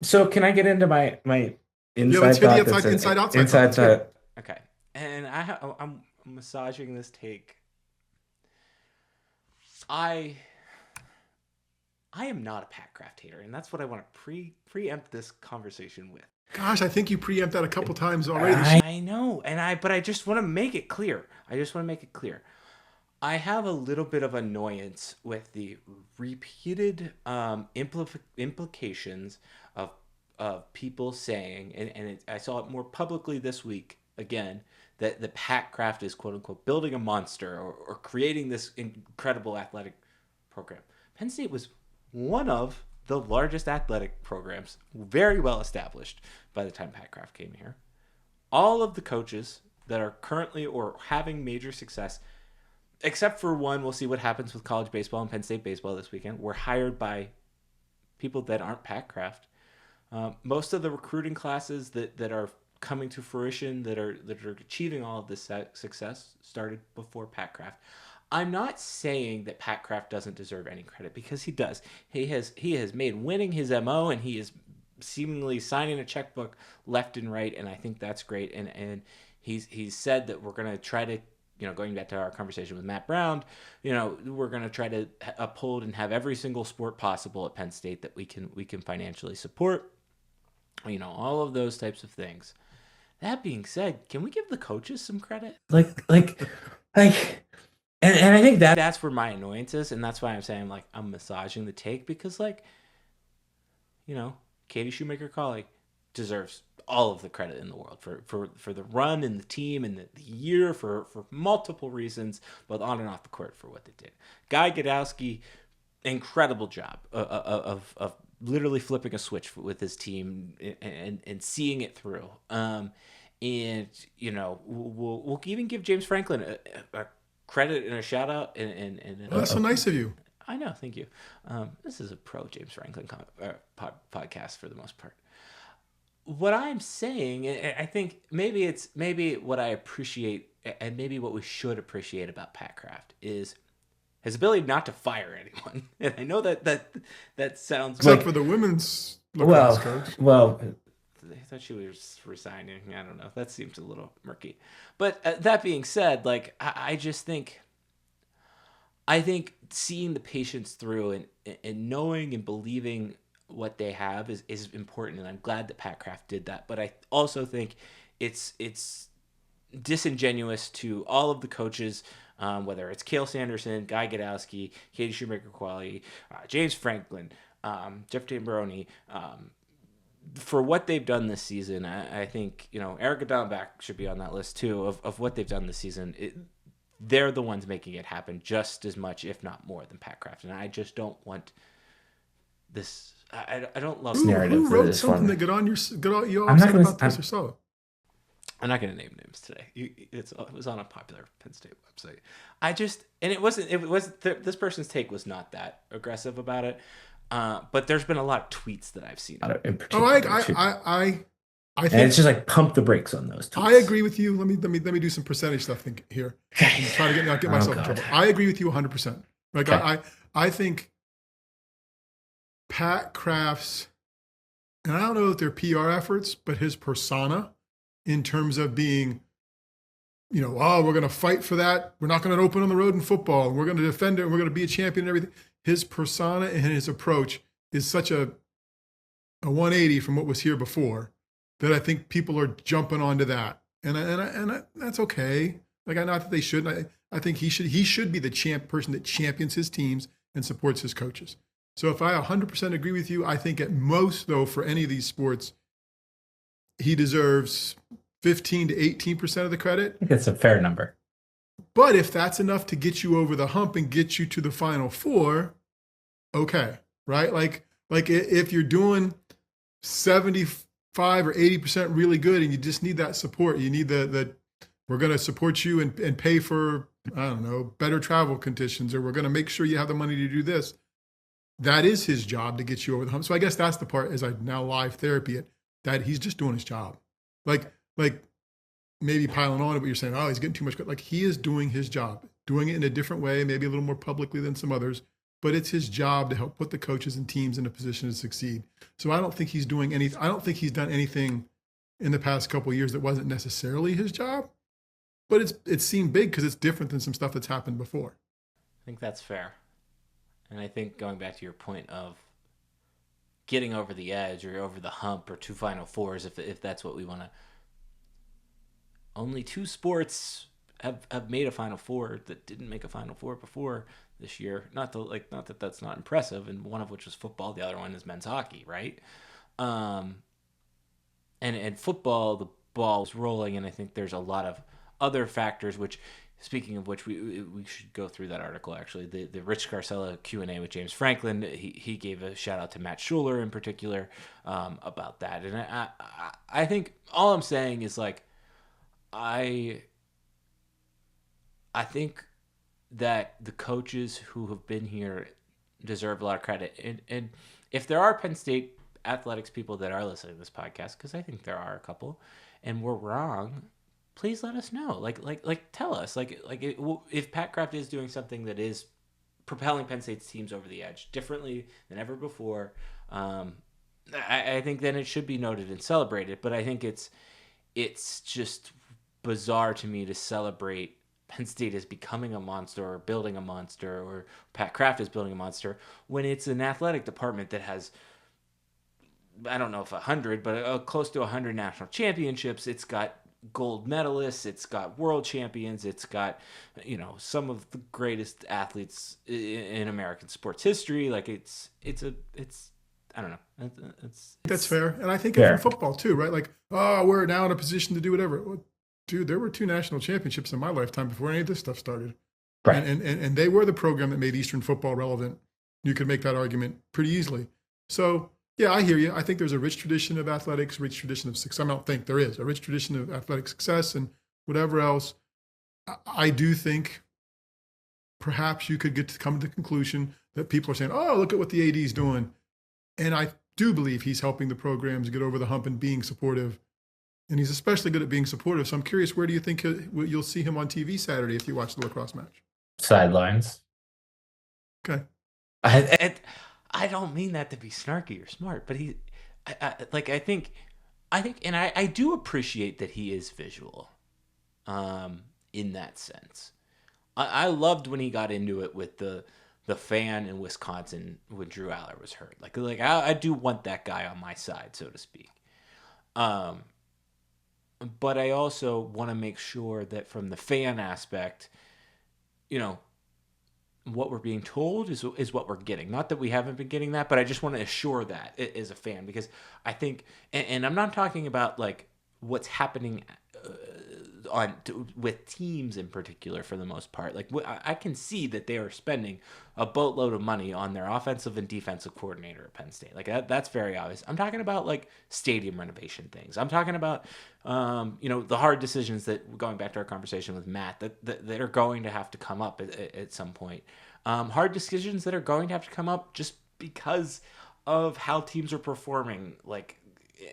So can I get into my Yeah, let's inside hear the thought? That's an inside outside thought. inside Let's hear it. thought. Okay. And I'm massaging this take. I I am not a Pat Kraft hater, and that's what I want to preempt this conversation with. Gosh, I think you preempt that a couple times already this year. I know, but I just want to make it clear. I just want to make it clear. I have a little bit of annoyance with the repeated implications of people saying, I saw it more publicly this week again, that the Pat Kraft is quote unquote building a monster or creating this incredible athletic program. Penn State was one of the largest athletic programs, very well established by the time Pat Kraft came here. All of the coaches that are currently or having major success, except for one, we'll see what happens with college baseball and Penn State baseball this weekend, were hired by people that aren't Pat Kraft. Most of the recruiting classes that are coming to fruition, that are achieving all of this success, started before Pat Kraft. I'm not saying that Pat Kraft doesn't deserve any credit, because he does. He has made winning his MO, and he is seemingly signing a checkbook left and right, and I think that's great. And he's said that we're gonna try to, going back to our conversation with Matt Brown, we're going to try to uphold and have every single sport possible at Penn State that we can financially support. All of those types of things. That being said, can we give the coaches some credit? Like, and I think that's where my annoyance is, and that's why I'm saying, like, I'm massaging the take, because, like, Katie Shoemaker Colley deserves all of the credit in the world for the run and the team and the year, for multiple reasons, both on and off the court, for what they did. Guy Gadowski, incredible job of literally flipping a switch with his team and seeing it through. And we'll even give James Franklin a credit and a shout out Oh, that's so nice of you. I know, thank you. This is a pro James Franklin podcast for the most part. What I'm saying, I think maybe what I appreciate, and maybe what we should appreciate about Pat Kraft, is his ability not to fire anyone. And I know that sounds Except like, for the women's lacrosse well, coach. well, I thought she was resigning. I don't know. That seems a little murky. But that being said, like, I just think, seeing the patients through, and knowing and believing what they have is important, and I'm glad that Pat Kraft did that. But I also think it's disingenuous to all of the coaches, whether it's Cale Sanderson, Guy Gadowski, Katie Shoemaker-Qualley, James Franklin, Jeff Tamburoni, for what they've done this season. I think, Erica Downback should be on that list too, of what they've done this season. They're the ones making it happen just as much, if not more, than Pat Kraft. And I just don't want this. I don't love this narrative Who for wrote this something one. that got all you all I'm not upset gonna. about this or so? I'm not going to name names today. It was on a popular Penn State website. I just, and it wasn't. This person's take was not that aggressive about it. But there's been a lot of tweets that I've seen in Oh, particular too, I and it's think just like pump the brakes on those I tweets. agree with you. Let me do some percentage stuff here Okay. and try to not get Oh myself in God. trouble. I agree with you 100%. Like Okay. I think Pat Kraft's, and I don't know if they're PR efforts, but his persona in terms of being, oh, we're going to fight for that. We're not going to open on the road in football. And we're going to defend it. And we're going to be a champion and everything. His persona and his approach is such a 180 from what was here before that I think people are jumping onto that. And that's okay. Like, I not that they should. I think he should be the person that champions his teams and supports his coaches. So if I 100% agree with you, I think at most, though, for any of these sports, he deserves 15 to 18% of the credit. I think that's a fair number. But if that's enough to get you over the hump and get you to the Final Four, okay, right? Like if you're doing 75 or 80% really good and you just need that support, you need the we're going to support you and pay for, I don't know, better travel conditions, or we're going to make sure you have the money to do this. That is his job to get you over the hump. So I guess that's the part, as I now live therapy it, that he's just doing his job. Like maybe piling on it, but you're saying, oh, he's getting too much. Like, he is doing his job, doing it in a different way, maybe a little more publicly than some others, but it's his job to help put the coaches and teams in a position to succeed. So I don't think he's doing anything. I don't think he's done anything in the past couple of years that wasn't necessarily his job, but it seemed big because it's different than some stuff that's happened before. I think that's fair. And I think going back to your point of getting over the edge or over the hump or 2 Final Fours, if that's what we want to. Only 2 sports have made a Final Four that didn't make a Final Four before this year. Not that that's not impressive, and one of which was football. The other one is men's hockey, right? And football, the ball is rolling, and I think there's a lot of other factors. Which, speaking of which, we should go through that article. Actually, the Rich Scarcella Q&A with James Franklin. He gave a shout out to Matt Schuler in particular about that, and I think all I'm saying is like I think that the coaches who have been here deserve a lot of credit, and if there are Penn State athletics people that are listening to this podcast, because I think there are a couple, and we're wrong, please let us know. Like tell us. If Pat Kraft is doing something that is propelling Penn State's teams over the edge differently than ever before, I think then it should be noted and celebrated. But I think it's just bizarre to me to celebrate Penn State is becoming a monster or building a monster or Pat Kraft is building a monster when it's an athletic department that has, I don't know if 100, but close to 100 national championships. It's got gold medalists. It's got world champions. It's got, some of the greatest athletes in American sports history. Like it's I don't know. That's fair. And I think it's in football too, right? Like, we're now in a position to do whatever. Well, dude, there were 2 national championships in my lifetime before any of this stuff started. Right. And they were the program that made Eastern football relevant. You could make that argument pretty easily. So, yeah, I hear you. I think there's a rich tradition of athletics, rich tradition of success. I don't think there is a rich tradition of athletic success and whatever else. I do think perhaps you could come to the conclusion that people are saying, oh, look at what the AD is doing. And I do believe he's helping the programs get over the hump and being supportive. And he's especially good at being supportive. So I'm curious, where do you think you'll see him on TV Saturday if you watch the lacrosse match? Sidelines. Okay. I don't mean that to be snarky or smart, but I think, and I do appreciate that he is visual, in that sense. I loved when he got into it with the fan in Wisconsin when Drew Aller was hurt. Like I do want that guy on my side, so to speak. But I also want to make sure that from the fan aspect, what we're being told is what we're getting. Not that we haven't been getting that, but I just want to assure that as a fan, because I think, and I'm not talking about like what's happening with teams in particular for the most part. Like I can see that they are spending a boatload of money on their offensive and defensive coordinator at Penn State. Like that's very obvious. I'm talking about like stadium renovation things. I'm talking about the hard decisions that, going back to our conversation with Matt, that are going to have to come up at some point. Hard decisions that are going to have to come up just because of how teams are performing, like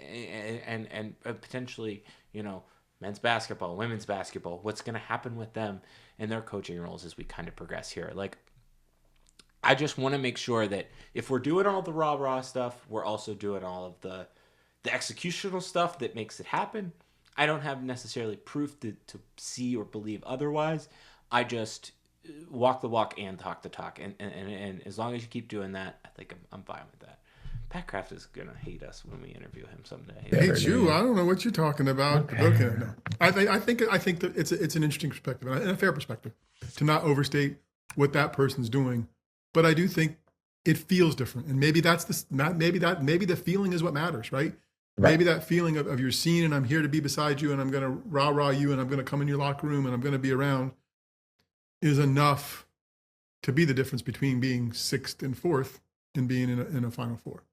and potentially men's basketball, women's basketball, what's going to happen with them and their coaching roles as we kind of progress here. Like, I just want to make sure that if we're doing all the rah-rah stuff, we're also doing all of the executional stuff that makes it happen. I don't have necessarily proof to see or believe otherwise. I just walk the walk and talk the talk. And as long as you keep doing that, I think I'm fine with that. Pat Kraft is gonna hate us when we interview him someday. Hate you? I don't know what you're talking about. Okay, no. I think that it's an interesting perspective and a fair perspective to not overstate what that person's doing. But I do think it feels different, and maybe maybe the feeling is what matters, right? Maybe that feeling of you're seen and I'm here to be beside you and I'm gonna rah you and I'm gonna come in your locker room and I'm gonna be around is enough to be the difference between being 6th and 4th and being in a Final Four.